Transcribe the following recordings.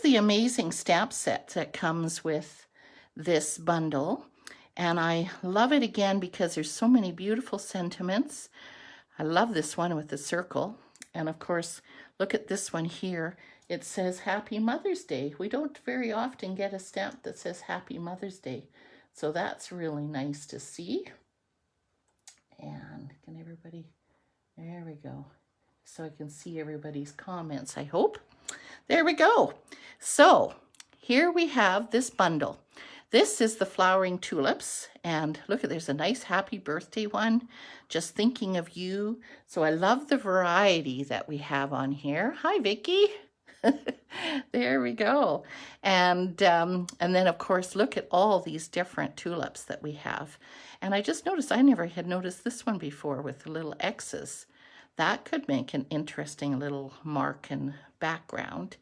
The amazing stamp set that comes with this bundle, and I love it again because there's so many beautiful sentiments. I love this one with the circle, and of course look at this one here. It says Happy Mother's Day. We don't very often get a stamp that says Happy Mother's Day, so that's really nice to see. And can everybody, there we go, so I can see everybody's comments, I hope. There we go. So here we have this bundle. This is the flowering tulips, and look at, there's a nice happy birthday one, just thinking of you. So I love the variety that we have on here. Hi, Vicky. There we go. And then of course, look at all these different tulips that we have. And I just noticed, I never had noticed this one before with the little X's. That could make an interesting little mark and background.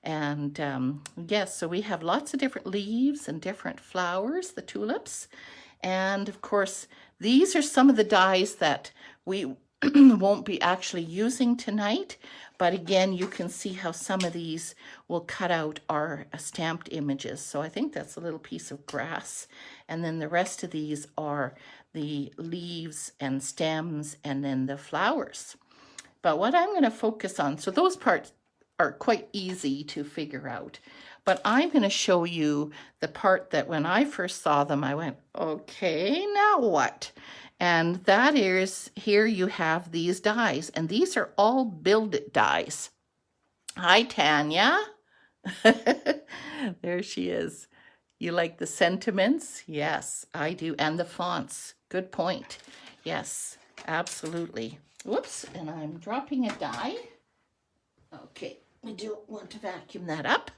And yes, so we have lots of different leaves and different flowers, the tulips. And of course, these are some of the dies that we won't be actually using tonight. But again, you can see how some of these will cut out our stamped images. So I think that's a little piece of grass. And then the rest of these are the leaves and stems and then the flowers. But what I'm going to focus on, so those parts are quite easy to figure out. But I'm going to show you the part that when I first saw them, I went, okay, now what? And that is, here you have these dies, and these are all Build It dies. Hi, Tanya. There she is. You like the sentiments? Yes, I do. And the fonts. Good point. Yes, absolutely. Whoops, and I'm dropping a die. Okay, we do want to vacuum that up.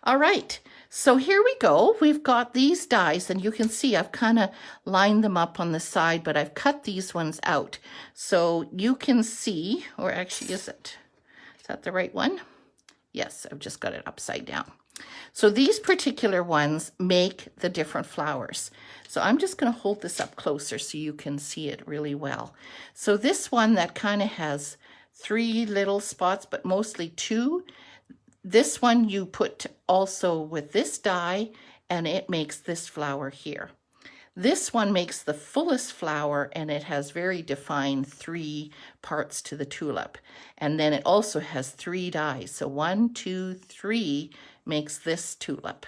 All right, so here we go. We've got these dies, and you can see I've kind of lined them up on the side, but I've cut these ones out. So you can see, or actually is that the right one? Yes, I've just got it upside down. So these particular ones make the different flowers. So I'm just going to hold this up closer so you can see it really well. So this one that kind of has 3 little spots, but mostly 2, this one you put also with this die, and it makes this flower here. This one makes the fullest flower, and it has very defined 3 parts to the tulip. And then it also has 3 dies. So 1, 2, 3 makes this tulip.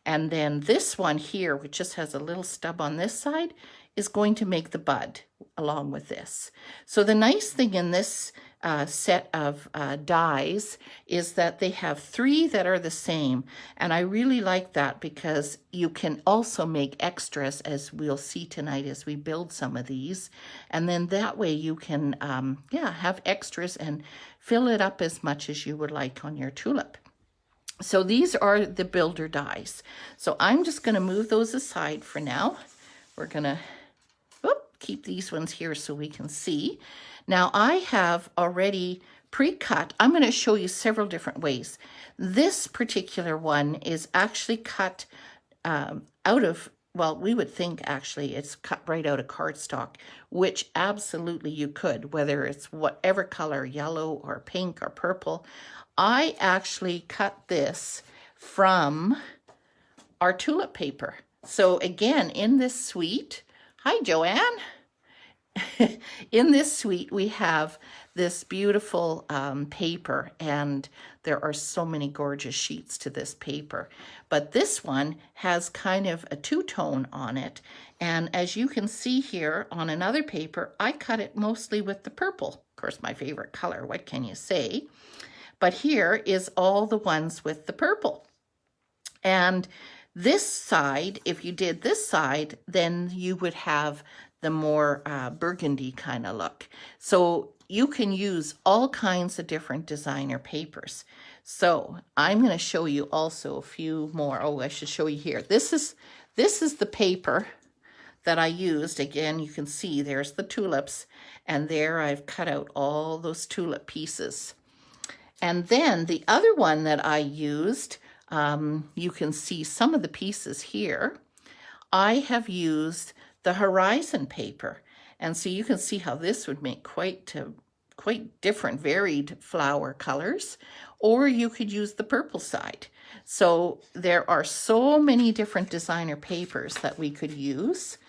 And then this one here, which just has a little stub on this side, is going to make the bud along with this. So the nice thing in this set of dies is that they have 3 that are the same. And I really like that because you can also make extras, as we'll see tonight as we build some of these. And then that way you can have extras and fill it up as much as you would like on your tulip. So these are the builder dies. So I'm just going to move those aside for now. We're going to keep these ones here so we can see. Now I have already pre-cut. I'm going to show you several different ways. This particular one is actually cut out of, well, we would think actually it's cut right out of cardstock, which absolutely you could, whether it's whatever color, yellow or pink or purple. I actually cut this from our tulip paper. So again, in this suite, hi Joanne. In this suite, we have this beautiful paper, and there are so many gorgeous sheets to this paper. But this one has kind of a 2-tone on it. And as you can see here on another paper, I cut it mostly with the purple. Of course, my favorite color, what can you say? But here is all the ones with the purple. And this side, if you did this side, then you would have the more burgundy kind of look. So you can use all kinds of different designer papers. So I'm going to show you also a few more. Oh, I should show you here. This is the paper that I used. Again, you can see there's the tulips, and there I've cut out all those tulip pieces. And then the other one that I used, you can see some of the pieces here. I have used the horizon paper. And so you can see how this would make quite different varied flower colors. or you could use the purple side. So there are so many different designer papers that we could use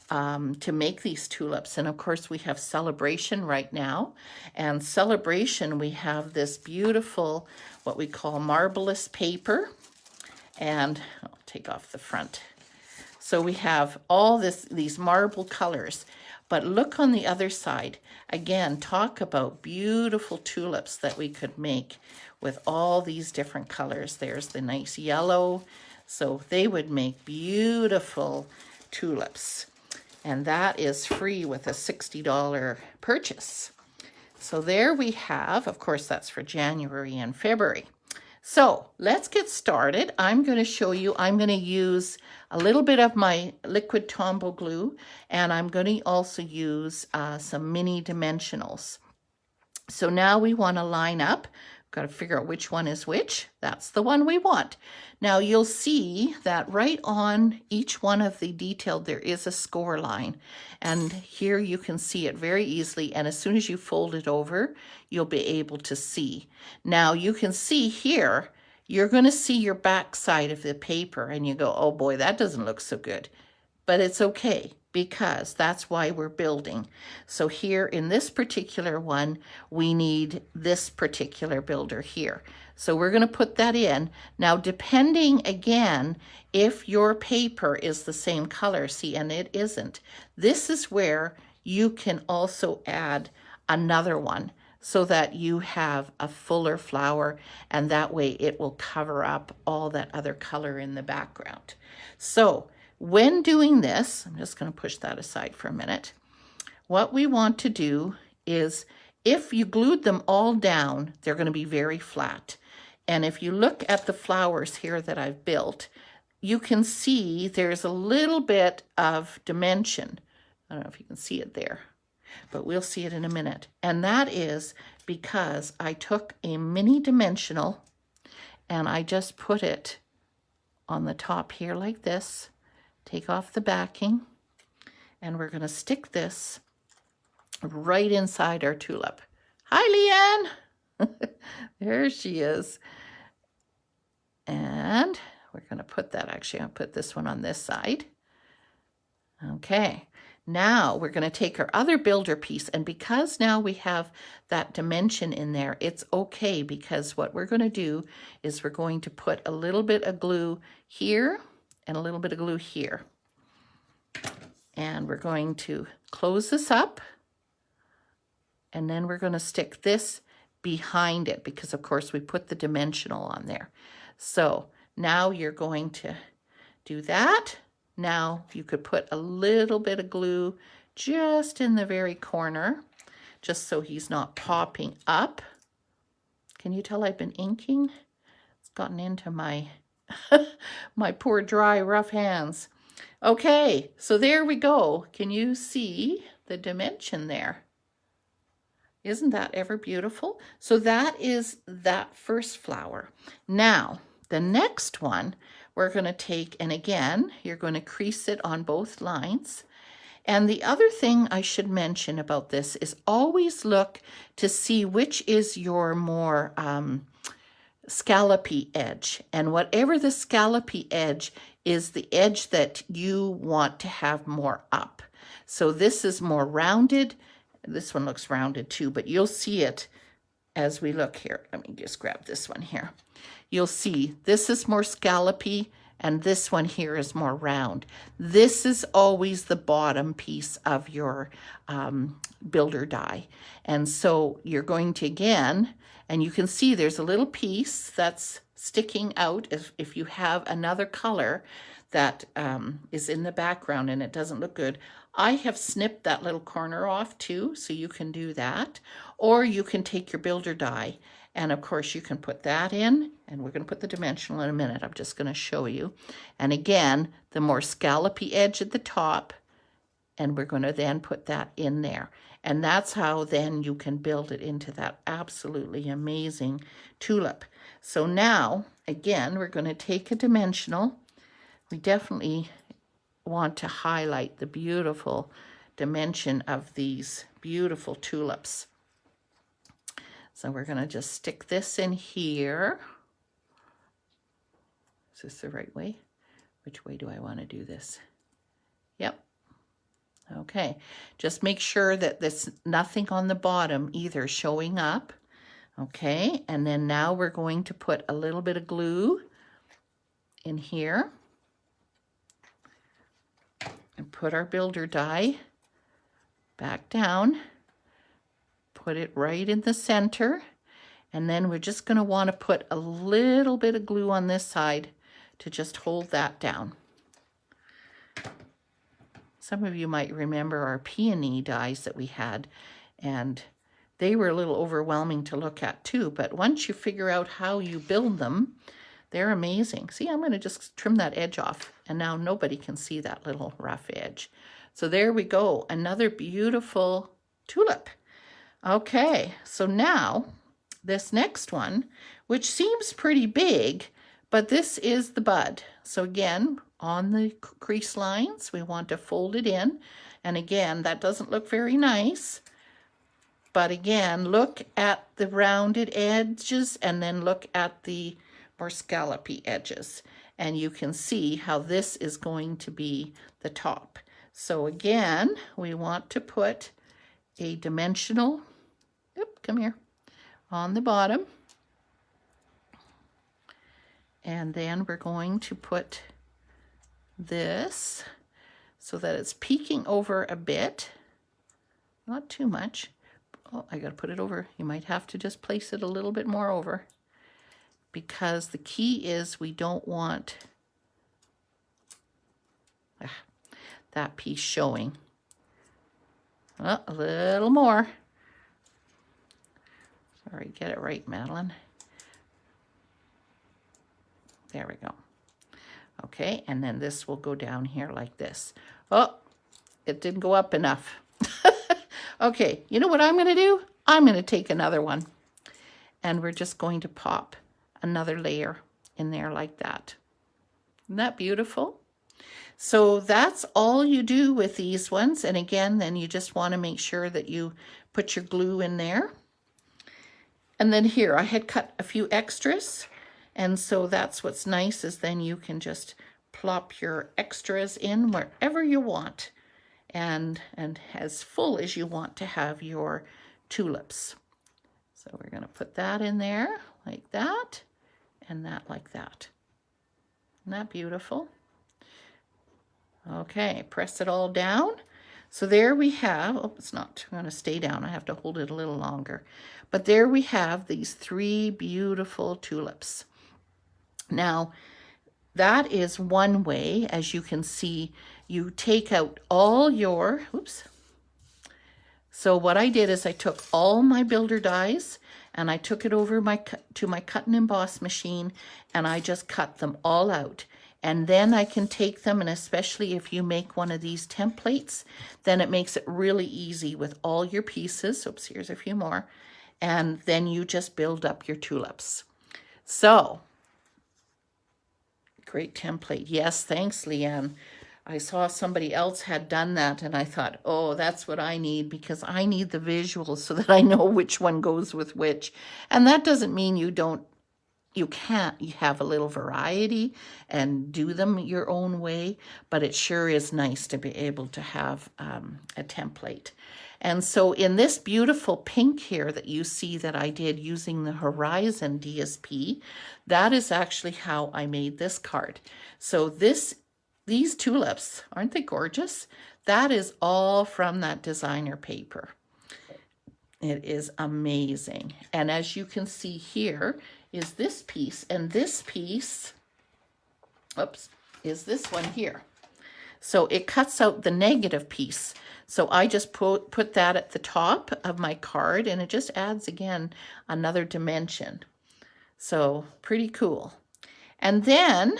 to make these tulips. And of course we have Celebration right now. And Celebration, we have this beautiful, what we call marvelous paper. And I'll take off the front. So we have all these marble colors. But look on the other side. Again, talk about beautiful tulips that we could make with all these different colors. There's the nice yellow. So they would make beautiful tulips. And that is free with a $60 purchase. So there we have, of course, that's for January and February. So let's get started. I'm going to show you, I'm going to use a little bit of my liquid Tombow glue, and I'm going to also use some mini dimensionals. So now we want to line up. Got to figure out which one is which. That's the one we want. Now you'll see that right on each one of the detailed there is a score line, and here you can see it very easily, and as soon as you fold it over you'll be able to see. Now you can see here, you're going to see your back side of the paper and you go, oh boy, that doesn't look so good. But it's okay, because that's why we're building. So here in this particular one, we need this particular builder here. So we're going to put that in. Now, depending again, if your paper is the same color, see, and it isn't, this is where you can also add another one so that you have a fuller flower, and that way it will cover up all that other color in the background. So when doing this, I'm just going to push that aside for a minute. What we want to do is, if you glued them all down, they're going to be very flat. And if you look at the flowers here that I've built, you can see there's a little bit of dimension. I don't know if you can see it there, but we'll see it in a minute. And that is because I took a mini dimensional and I just put it on the top here like this. Take off the backing, and we're going to stick this right inside our tulip. Hi, Leanne. There she is. And we're going to put that, actually, I'll put this one on this side. Okay. Now we're going to take our other builder piece, and because now we have that dimension in there, it's okay, because what we're going to do is we're going to put a little bit of glue here and a little bit of glue here. And we're going to close this up, and then we're going to stick this behind it, because of course we put the dimensional on there. So now you're going to do that. Now you could put a little bit of glue just in the very corner, just so he's not popping up. Can you tell I've been inking? It's gotten into my my poor dry rough hands. Okay, so there we go. Can you see the dimension there? Isn't that ever beautiful? So that is that first flower. Now the next one we're going to take, and again you're going to crease it on both lines. And the other thing I should mention about this is always look to see which is your more scallopy edge, and whatever the scallopy edge is the edge that you want to have more up. So this is more rounded. This one looks rounded too, but you'll see it as we look here. Let me just grab this one here. You'll see this is more scallopy, and this one here is more round. This is always the bottom piece of your builder die. And so you're going to, again, and you can see there's a little piece that's sticking out if you have another color that is in the background and it doesn't look good. I have snipped that little corner off too, so you can do that. Or you can take your builder die, and of course you can put that in, and we're going to put the dimensional in a minute. I'm just going to show you. And again, the more scallopy edge at the top, and we're going to then put that in there. And that's how then you can build it into that absolutely amazing tulip. So now, again, we're going to take a dimensional. We definitely want to highlight the beautiful dimension of these beautiful tulips. So we're going to just stick this in here. Is this the right way? Which way do I want to do this? Yep. Okay. Just make sure that there's nothing on the bottom either showing up. Okay. And then now we're going to put a little bit of glue in here and put our builder die back down. Put it right in the center, and then we're just going to want to put a little bit of glue on this side to just hold that down. Some of you might remember our peony dies that we had, and they were a little overwhelming to look at too, but once you figure out how you build them, they're amazing. See, I'm going to just trim that edge off, and now nobody can see that little rough edge. So there we go, another beautiful tulip. Okay, so now this next one, which seems pretty big, but this is the bud. So again, on the crease lines, we want to fold it in. And again, that doesn't look very nice. But again, look at the rounded edges and then look at the more scallopy edges. And you can see how this is going to be the top. So again, we want to put a dimensional, come here, on the bottom. And then we're going to put this so that it's peeking over a bit, not too much. Oh, I got to put it over. You might have to just place it a little bit more over, because the key is we don't want that piece showing. Oh, a little more. Sorry, get it right, Madeleine. There we go. Okay, and then this will go down here like this. Oh, it didn't go up enough. Okay, you know what I'm going to do? I'm going to take another one, and we're just going to pop another layer in there like that. Isn't that beautiful? So that's all you do with these ones. And again, then you just want to make sure that you put your glue in there. And then here, I had cut a few extras. And so that's what's nice, is then you can just plop your extras in wherever you want, and as full as you want to have your tulips. So we're going to put that in there like that, and that like that. Isn't that beautiful? Okay, press it all down. So there we have, oh, it's not going to stay down. I have to hold it a little longer. But there we have these 3 beautiful tulips. Now, that is one way. As you can see, you take out all your, oops. So what I did is I took all my builder dies and I took it over to my cut and emboss machine, and I just cut them all out. And then I can take them, and especially if you make one of these templates, then it makes it really easy with all your pieces. Oops, here's a few more. And then you just build up your tulips. So, great template. Yes, thanks, Leanne. I saw somebody else had done that, and I thought, oh, that's what I need, because I need the visuals so that I know which one goes with which. And that doesn't mean you can't. You have a little variety and do them your own way, but it sure is nice to be able to have a template. And so in this beautiful pink here that you see that I did using the Horizon DSP, that is actually how I made this card. So these tulips, aren't they gorgeous? That is all from that designer paper. It is amazing. And as you can see here is this piece, and this piece, oops, is this one here. So it cuts out the negative piece. So I just put that at the top of my card, and it just adds, again, another dimension. So pretty cool. And then,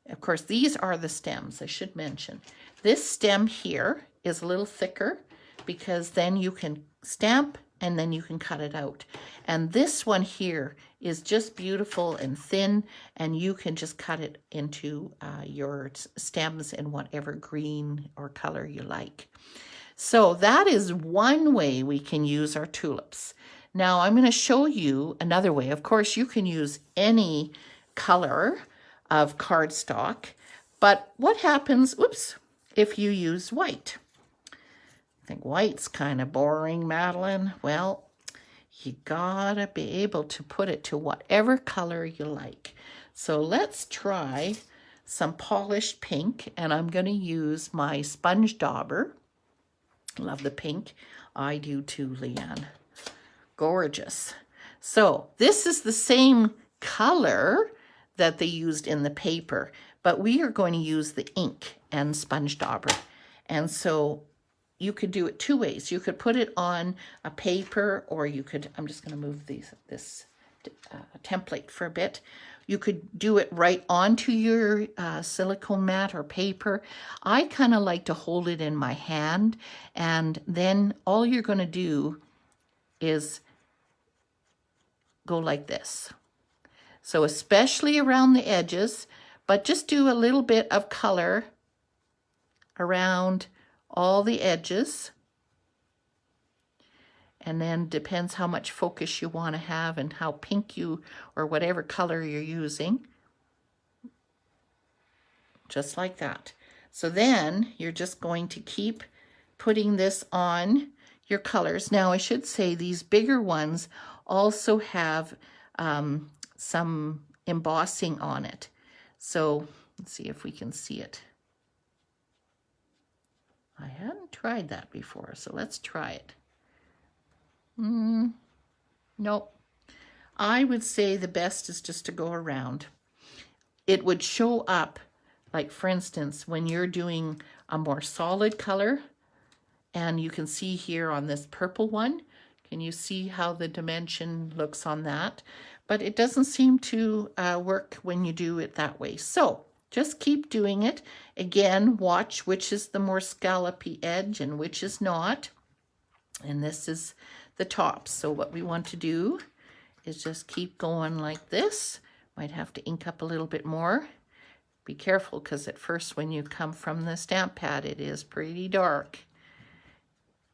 of course, these are the stems, I should mention. This stem here is a little thicker, because then you can stamp and then you can cut it out. And this one here is just beautiful and thin, and you can just cut it into your stems in whatever green or color you like. So that is one way we can use our tulips. Now I'm going to show you another way. Of course, you can use any color of cardstock, but what happens, oops, if you use white? I think white's kind of boring, Madeleine. Well, you gotta be able to put it to whatever color you like. So let's try some polished pink, and I'm going to use my sponge dauber. Love the pink. I do too, Leanne. Gorgeous. So this is the same color that they used in the paper, but we are going to use the ink and sponge dauber. And so you could do it two ways. You could put it on a paper, or you could, I'm just going to move this template for a bit. You could do it right onto your silicone mat or paper. I kind of like to hold it in my hand, and then all you're going to do is go like this. So especially around the edges, but just do a little bit of color around all the edges, and then depends how much focus you want to have and how pink you, or whatever color you're using, just like that. So then you're just going to keep putting this on your colors. Now I should say these bigger ones also have some embossing on it. So let's see if we can see it. I hadn't tried that before, so let's try it. Nope. I would say the best is just to go around. It would show up, like for instance, when you're doing a more solid color, and you can see here on this purple one, can you see how the dimension looks on that? But it doesn't seem to work when you do it that way. So just keep doing it. Again, watch which is the more scallopy edge and which is not. And this is the top. So what we want to do is just keep going like this. Might have to ink up a little bit more. Be careful, because at first when you come from the stamp pad, it is pretty dark.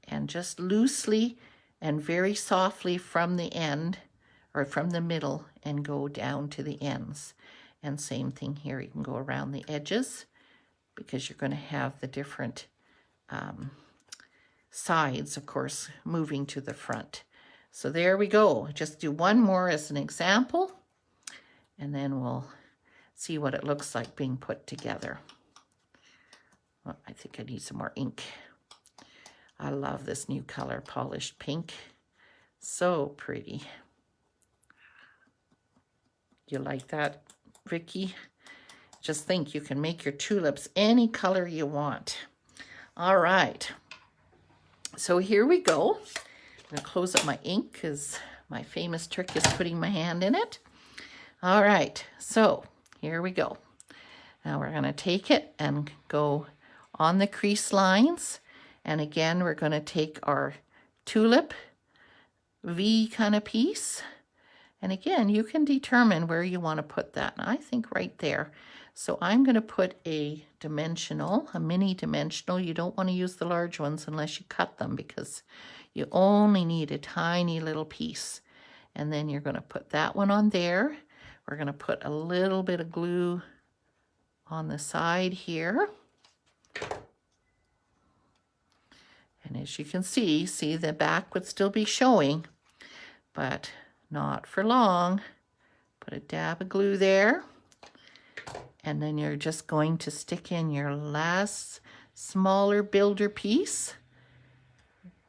And just loosely and very softly from the end, or from the middle, and go down to the ends. And same thing here, you can go around the edges, because you're going to have the different sides, of course, moving to the front. So there we go. Just do one more as an example, and then we'll see what it looks like being put together. Well, I think I need some more ink. I love this new color, polished pink. So pretty. You like that, Vicky? Just think you can make your tulips any color you want. All right. So here we go. I'm going to close up my ink because my famous trick is putting my hand in it. All right. So here we go. Now we're going to take it and go on the crease lines. And again, we're going to take our tulip V kind of piece. And again, you can determine where you want to put that. And I think right there. So I'm going to put a dimensional, a mini dimensional. You don't want to use the large ones unless you cut them, because you only need a tiny little piece. And then you're going to put that one on there. We're going to put a little bit of glue on the side here. And as you can see the back would still be showing, but not for long. Put a dab of glue there. And then you're just going to stick in your last smaller builder piece.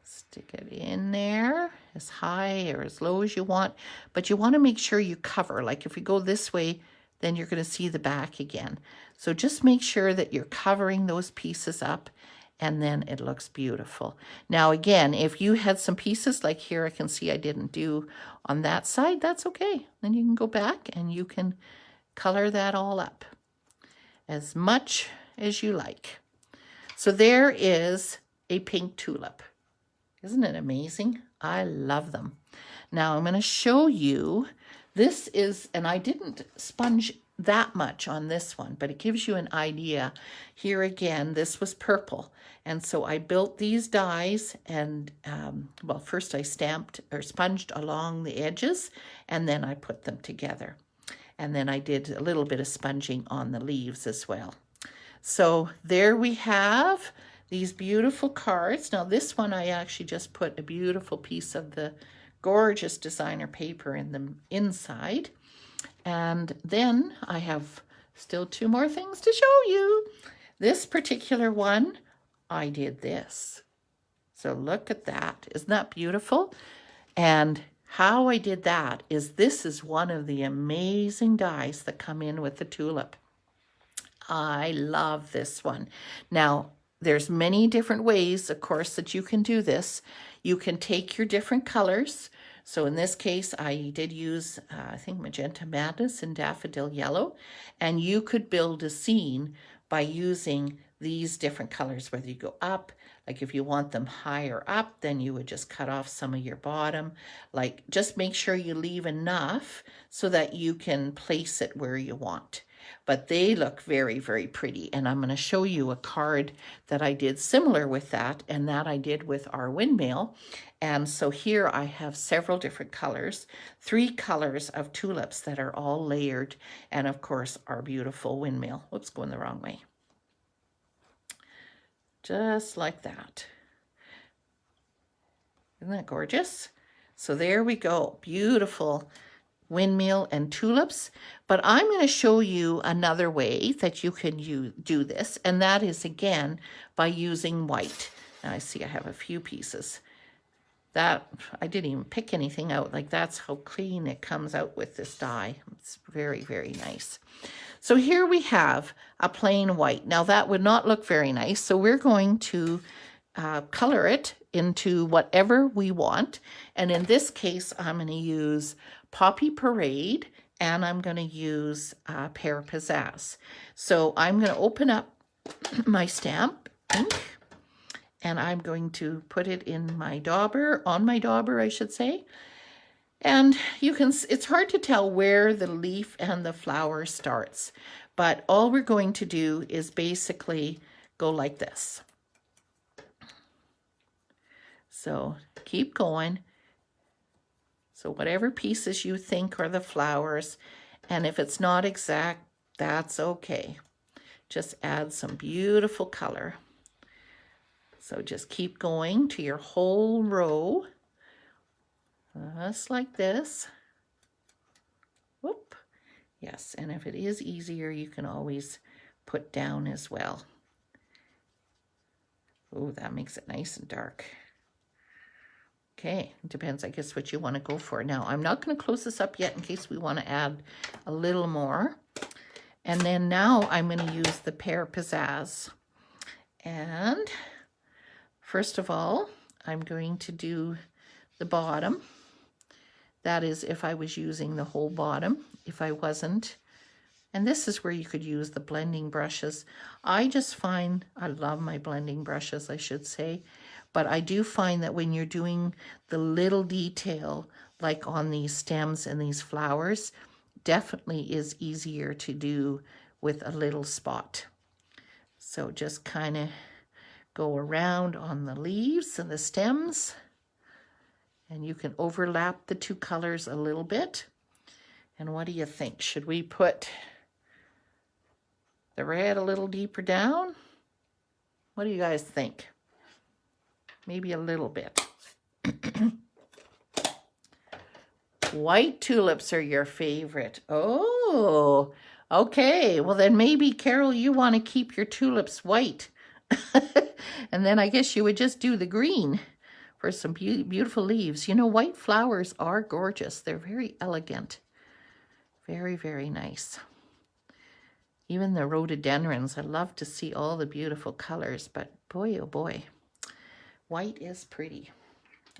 Stick it in there as high or as low as you want. But you want to make sure you cover. Like if you go this way, then you're going to see the back again. So just make sure that you're covering those pieces up, and then it looks beautiful. Now again, if you had some pieces like here, I can see I didn't do on that side, that's okay. Then you can go back and you can color that all up as much as you like. So there is a pink tulip. Isn't it amazing? I love them. Now I'm going to show you, this is, and I didn't sponge that much on this one, but it gives you an idea. Here again, this was purple. And so I built these dies and, well, first I stamped or sponged along the edges, and then I put them together. And then I did a little bit of sponging on the leaves as well. So there we have these beautiful cards. Now this one I actually just put a beautiful piece of the gorgeous designer paper in the inside. And then I have still 2 more things to show you. This particular one, I did this. So look at that. Isn't that beautiful? And how I did that is this is one of the amazing dies that come in with the tulip. I love this one. Now, there's many different ways, of course, that you can do this. You can take your different colors. So in this case, I did use, I think, Magenta Madness and Daffodil Yellow. And you could build a scene by using these different colors, whether you go up, like if you want them higher up, then you would just cut off some of your bottom. Like, just make sure you leave enough so that you can place it where you want. But they look very, very pretty. And I'm going to show you a card that I did similar with that, and that I did with our windmill. And so here I have several different colors, 3 colors of tulips that are all layered, and of course our beautiful windmill. Whoops, going the wrong way. Just like that. Isn't that gorgeous? So there we go. Beautiful windmill and tulips. But I'm going to show you another way that you can do this, and that is again by using white. Now I see I have a few pieces. That I didn't even pick anything out. Like, that's how clean it comes out with this die. It's very, very nice. So here we have a plain white. Now that would not look very nice. So we're going to color it into whatever we want. And in this case, I'm going to use Poppy Parade, and I'm going to use Pear Pizzazz. So I'm going to open up my stamp ink, and I'm going to put it in my dauber, on my dauber, I should say. And you can, it's hard to tell where the leaf and the flower starts, but all we're going to do is basically go like this. So keep going. So whatever pieces you think are the flowers, and if it's not exact, that's okay. Just add some beautiful color. So just keep going to your whole row, just like this. Whoop. Yes, and if it is easier, you can always put down as well. Oh, that makes it nice and dark. Okay, it depends, I guess, what you want to go for. Now, I'm not going to close this up yet in case we want to add a little more. And then now I'm going to use the Pear Pizzazz. And first of all, I'm going to do the bottom. That is if I was using the whole bottom. If I wasn't, and this is where you could use the blending brushes. I just find, I love my blending brushes, I should say. But I do find that when you're doing the little detail, like on these stems and these flowers, definitely is easier to do with a little spot. So just kind of go around on the leaves and the stems, and you can overlap the 2 colors a little bit. And what do you think? Should we put the red a little deeper down? What do you guys think? Maybe a little bit. White tulips are your favorite. Oh, okay. Well, then maybe, Carol, you want to keep your tulips white. And then I guess you would just do the green for some beautiful leaves. You know, white flowers are gorgeous. They're very elegant. Very, very nice. Even the rhododendrons, I love to see all the beautiful colors, but boy, oh boy, white is pretty.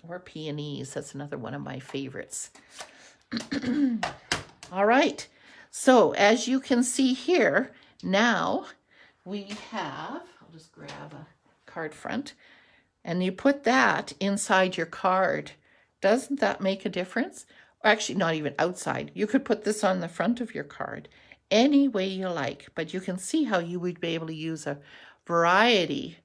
Or peonies, that's another one of my favorites. All right, so as you can see here, now we have, I'll just grab a card front, and you put that inside your card. Doesn't that make a difference? Or actually, not even outside. You could put this on the front of your card, any way you like. But you can see how you would be able to use a variety.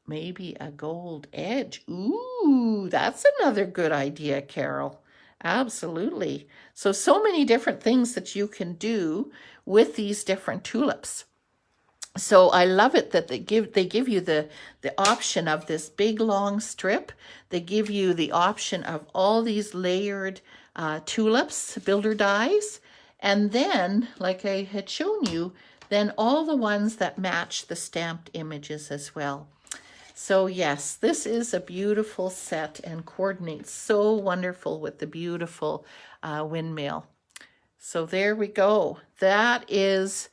Maybe a gold edge. Ooh, that's another good idea, Carol. Absolutely. So many different things that you can do with these different tulips. So I love it that they give you the option of this big long strip. They give you the option of all these layered tulips, builder dies, and then, like I had shown you, then all the ones that match the stamped images as well. So yes, this is a beautiful set and coordinates so wonderful with the beautiful windmill. So there we go. That is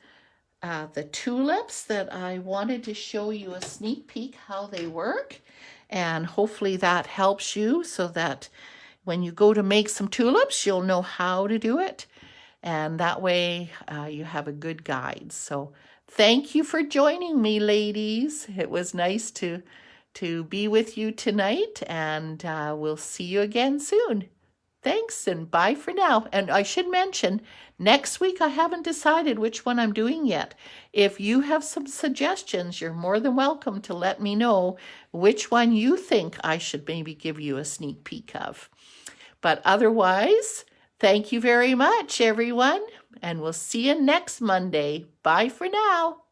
the tulips that I wanted to show you a sneak peek how they work. And hopefully that helps you so that when you go to make some tulips, you'll know how to do it. And that way you have a good guide. So thank you for joining me, ladies. It was nice to be with you tonight, and we'll see you again soon. Thanks, and bye for now. And I should mention, next week I haven't decided which one I'm doing yet. If you have some suggestions, you're more than welcome to let me know which one you think I should maybe give you a sneak peek of. But otherwise, thank you very much, everyone, and we'll see you next Monday. Bye for now.